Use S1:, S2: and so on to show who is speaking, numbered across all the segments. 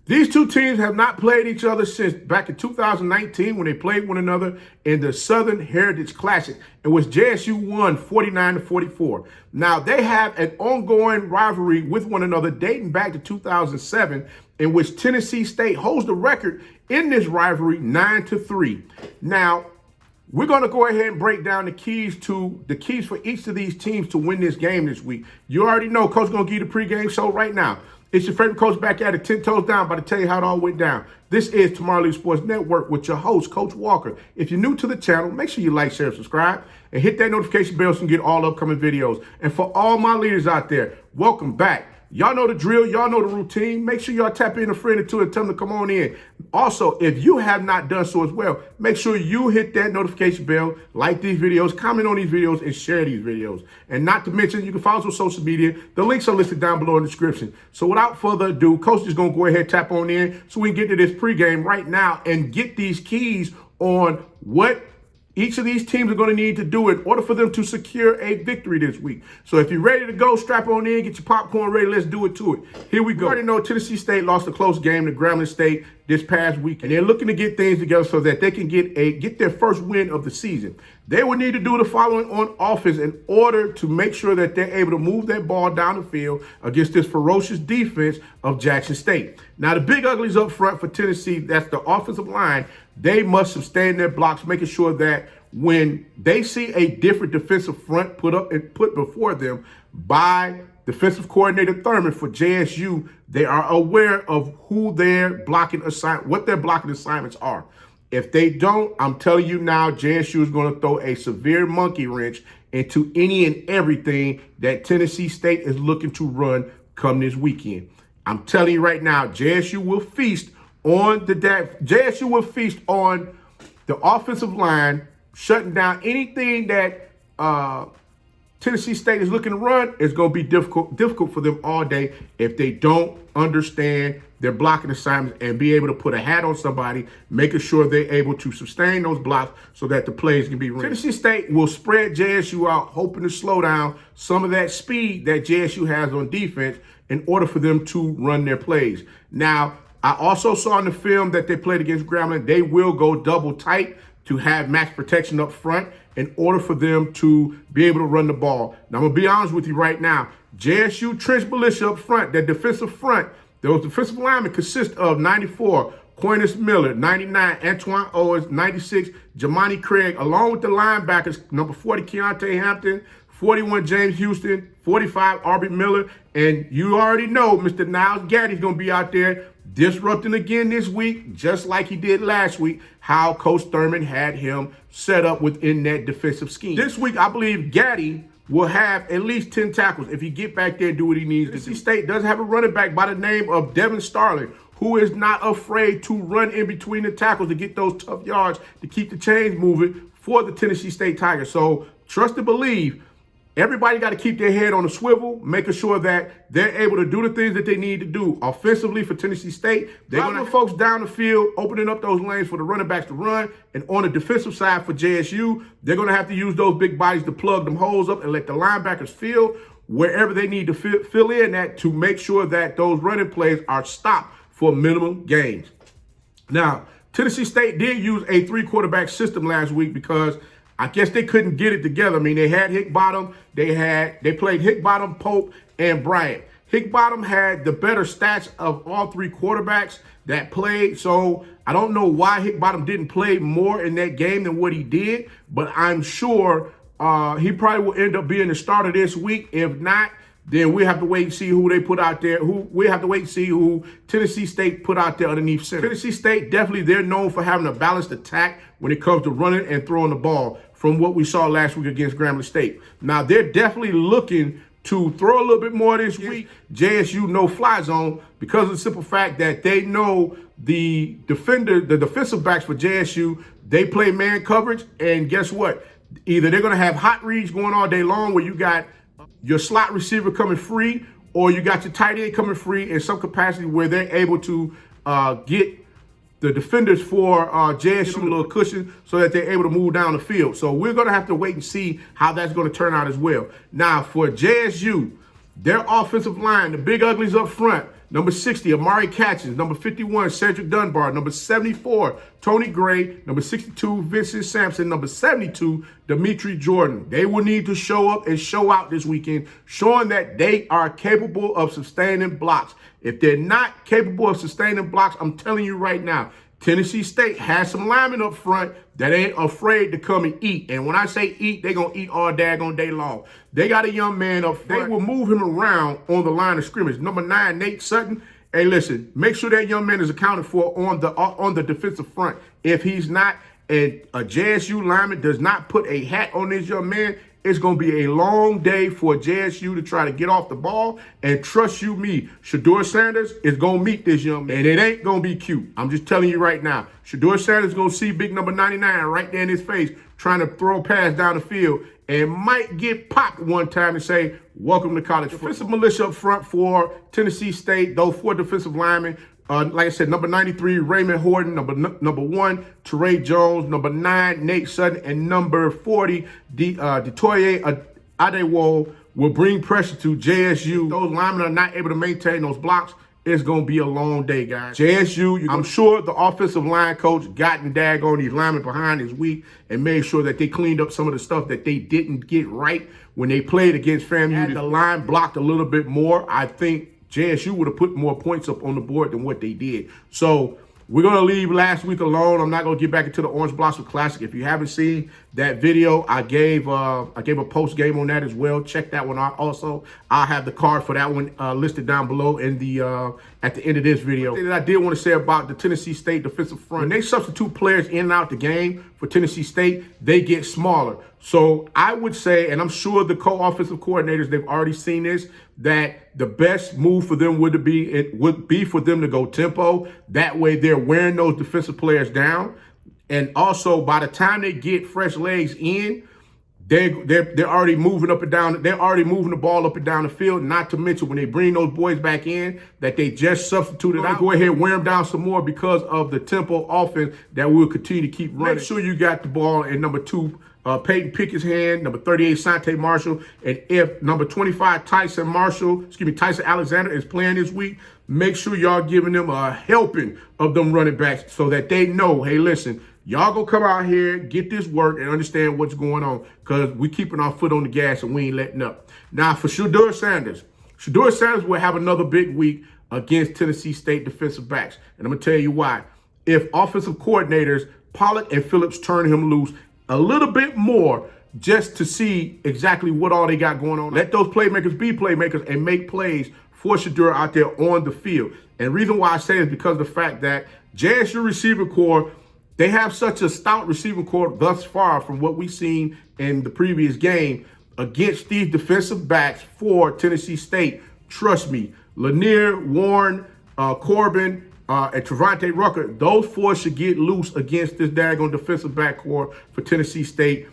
S1: These two teams have not played each other since back in 2019 when they played one another in the Southern Heritage Classic, in which JSU won 49-44. Now, they have an ongoing rivalry with one another dating back to 2007, in which Tennessee State holds the record in this rivalry 9-3. Now, we're going to go ahead and break down the keys for each of these teams to win this game this week. You already know Coach is going to give you the pregame show right now. It's your favorite coach back at it, 10 toes down, about to tell you how it all went down. This is Tomorrow League Sports Network with your host, Coach Walker. If you're new to the channel, make sure you like, share, subscribe, and hit that notification bell so you can get all upcoming videos. And for all my leaders out there, welcome back. Y'all know the drill. Y'all know the routine. Make sure y'all tap in a friend or two and tell them to come on in. Also, if you have not done so as well, make sure you hit that notification bell, like these videos, comment on these videos, and share these videos. And not to mention, you can follow us on social media. The links are listed down below in the description. So without further ado, Coach is going to go ahead, tap on in so we can get to this pregame right now and get these keys on what each of these teams are going to need to do in order for them to secure a victory this week. So if you're ready to go, strap on in, get your popcorn ready. Let's do it to it. Here we go. You already know Tennessee State lost a close game to Grambling State this past week, and they're looking to get things together so that they can get their first win of the season. They would need to do the following on offense in order to make sure that they're able to move that ball down the field against this ferocious defense of Jackson State. Now, the big uglies up front for Tennessee, that's the offensive line. They must sustain their blocks, making sure that when they see a different defensive front put before them by defensive coordinator Thurman for JSU, they are aware of who their what their blocking assignments are. If they don't, I'm telling you now, JSU is going to throw a severe monkey wrench into any and everything that Tennessee State is looking to run come this weekend. I'm telling you right now, JSU will feast on the offensive line, shutting down anything that Tennessee State is looking to run. Is going to be difficult for them all day if they don't understand their blocking assignments and be able to put a hat on somebody, making sure they're able to sustain those blocks so that the plays can be run. Tennessee State will spread JSU out, hoping to slow down some of that speed that JSU has on defense in order for them to run their plays. Now, I also saw in the film that they played against Grambling, they will go double tight to have max protection up front in order for them to be able to run the ball. Now, I'm going to be honest with you right now. JSU trench militia up front, that defensive front, those defensive linemen consist of 94, Conyers Miller, 99, Antoine Owens, 96, Jamani Craig, along with the linebackers, number 40, Keontae Hampton, 41, James Houston, 45, Arbie Miller, and you already know Mr. Niles Gaddy's going to be out there disrupting again this week, just like he did last week, how Coach Thurman had him set up within that defensive scheme. This week, I believe Gaddy will have at least 10 tackles if he get back there and do what he needs to do. Tennessee State does have a running back by the name of Devin Starling, who is not afraid to run in between the tackles to get those tough yards to keep the chains moving for the Tennessee State Tigers. So trust and believe. Everybody got to keep their head on a swivel, making sure that they're able to do the things that they need to do. Offensively for Tennessee State, they're going to have folks down the field, opening up those lanes for the running backs to run. And on the defensive side for JSU, they're going to have to use those big bodies to plug them holes up and let the linebackers fill wherever they need to fill in at to make sure that those running plays are stopped for minimum gains. Now, Tennessee State did use a 3-quarterback system last week because I guess they couldn't get it together. I mean, they had Hickbottom, they played Hickbottom, Pope, and Bryant. Hickbottom had the better stats of all 3 quarterbacks that played, so I don't know why Hickbottom didn't play more in that game than what he did, but I'm sure he probably will end up being the starter this week. If not, then we have to wait and see who they put out there. We have to wait and see who Tennessee State put out there underneath center. Tennessee State, definitely, they're known for having a balanced attack when it comes to running and throwing the ball from what we saw last week against Grambling State. Now, they're definitely looking to throw a little bit more this week. JSU no-fly zone because of the simple fact that they know the defensive backs for JSU, they play man coverage, and guess what? Either they're going to have hot reads going all day long where you got your slot receiver coming free, or you got your tight end coming free in some capacity where they're able to get the defenders for JSU a little cushion so that they're able to move down the field. So we're going to have to wait and see how that's going to turn out as well. Now, for JSU, their offensive line, the big uglies up front, Number 60, Amari Catchins. Number 51, Cedric Dunbar. Number 74, Tony Gray. Number 62, Vincent Sampson. Number 72, Dimitri Jordan. They will need to show up and show out this weekend, showing that they are capable of sustaining blocks. If they're not capable of sustaining blocks, I'm telling you right now, Tennessee State has some linemen up front that ain't afraid to come and eat. And when I say eat, they're going to eat all daggone day long. They got a young man up front. They will move him around on the line of scrimmage. Number 9, Nate Sutton. Hey, listen, make sure that young man is accounted for on the defensive front. If he's not, and a JSU lineman does not put a hat on this young man, it's going to be a long day for JSU to try to get off the ball. And trust you me, Shedeur Sanders is going to meet this young man. And it ain't going to be cute. I'm just telling you right now. Shedeur Sanders is going to see big number 99 right there in his face trying to throw a pass down the field and might get popped one time and say, welcome to college football. Defensive militia up front for Tennessee State, those 4 defensive linemen. Like I said, number 93, Raymond Horton. Number 1, Teray Jones. Number 9, Nate Sutton. And number 40, Detoye Adewo will bring pressure to JSU. Those linemen are not able to maintain those blocks. It's going to be a long day, guys. JSU, I'm sure the offensive line coach got and daggone these linemen behind his week and made sure that they cleaned up some of the stuff that they didn't get right when they played against FAMU. Had the line blocked a little bit more, I think JSU would have put more points up on the board than what they did. So we're going to leave last week alone. I'm not going to get back into the Orange Blossom Classic. If you haven't seen that video, I gave a post game on that as well. Check that one out. Also, I'll have the card for that one listed down below in the at the end of this video. One thing that I did want to say about the Tennessee State defensive front, when they substitute players in and out the game for Tennessee State, they get smaller. So I would say, and I'm sure the co-offensive coordinators, they've already seen this, that the best move for them would be for them to go tempo. That way they're wearing those defensive players down. And also by the time they get fresh legs in, they're already moving up and down. They're already moving the ball up and down the field. Not to mention when they bring those boys back in that they just substituted out, go ahead and wear them down some more because of the tempo offense that we'll continue to keep running. Make sure you got the ball in number 2, Peyton Pickett's hand, number 38, Sante Marshall, and if number 25, Tyson Alexander is playing this week, make sure y'all giving them a helping of them running backs so that they know, hey, listen, y'all go come out here, get this work, and understand what's going on because we keeping our foot on the gas and we ain't letting up. Now, for Shedeur Sanders will have another big week against Tennessee State defensive backs, and I'm going to tell you why. If offensive coordinators Pollock and Phillips turn him loose a little bit more just to see exactly what all they got going on. Let those playmakers be playmakers and make plays for Shedeur out there on the field. And the reason why I say it is because of the fact that JSU receiving corps, they have such a stout receiving corps thus far from what we've seen in the previous game against these defensive backs for Tennessee State. Trust me, Lanier, Warren, Corbin, and Trevante Rucker, those 4 should get loose against this daggone defensive back core for Tennessee State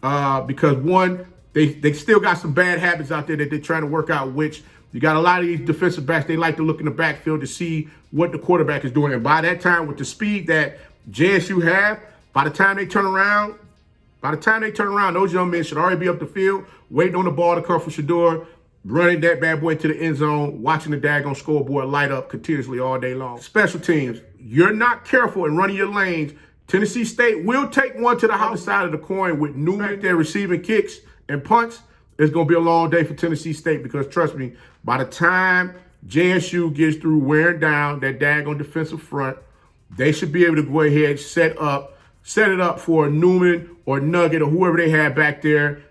S1: because, one, they still got some bad habits out there that they're trying to work out, which you got a lot of these defensive backs, they like to look in the backfield to see what the quarterback is doing. And by that time, with the speed that JSU have, by the time they turn around, those young men should already be up the field, waiting on the ball to come from Shedeur, running that bad boy into the end zone, watching the daggone scoreboard light up continuously all day long. Special teams, you're not careful in running your lanes. Tennessee State will take one to the house side of the coin with Newman there receiving kicks and punts. It's going to be a long day for Tennessee State because, trust me, by the time JSU gets through wearing down that daggone defensive front, they should be able to go ahead and set it up for Newman or Nugget or whoever they have back there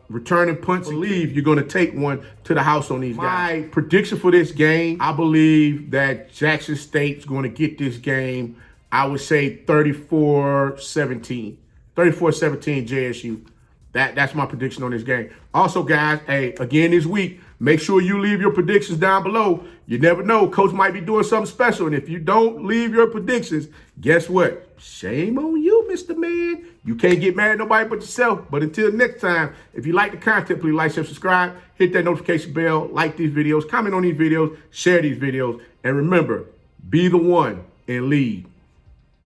S1: returning punts. I believe you're going to take one to the house on these guys. My prediction for this game, I believe that Jackson State's going to get this game, I would say 34-17. 34-17 JSU. That's my prediction on this game. Also, guys, hey, again this week, make sure you leave your predictions down below. You never know. Coach might be doing something special. And if you don't leave your predictions, guess what? Shame on you, Mr. Man. You can't get mad at nobody but yourself. But until next time, if you like the content, please like, share, subscribe. Hit that notification bell. Like these videos. Comment on these videos. Share these videos. And remember, be the one and lead.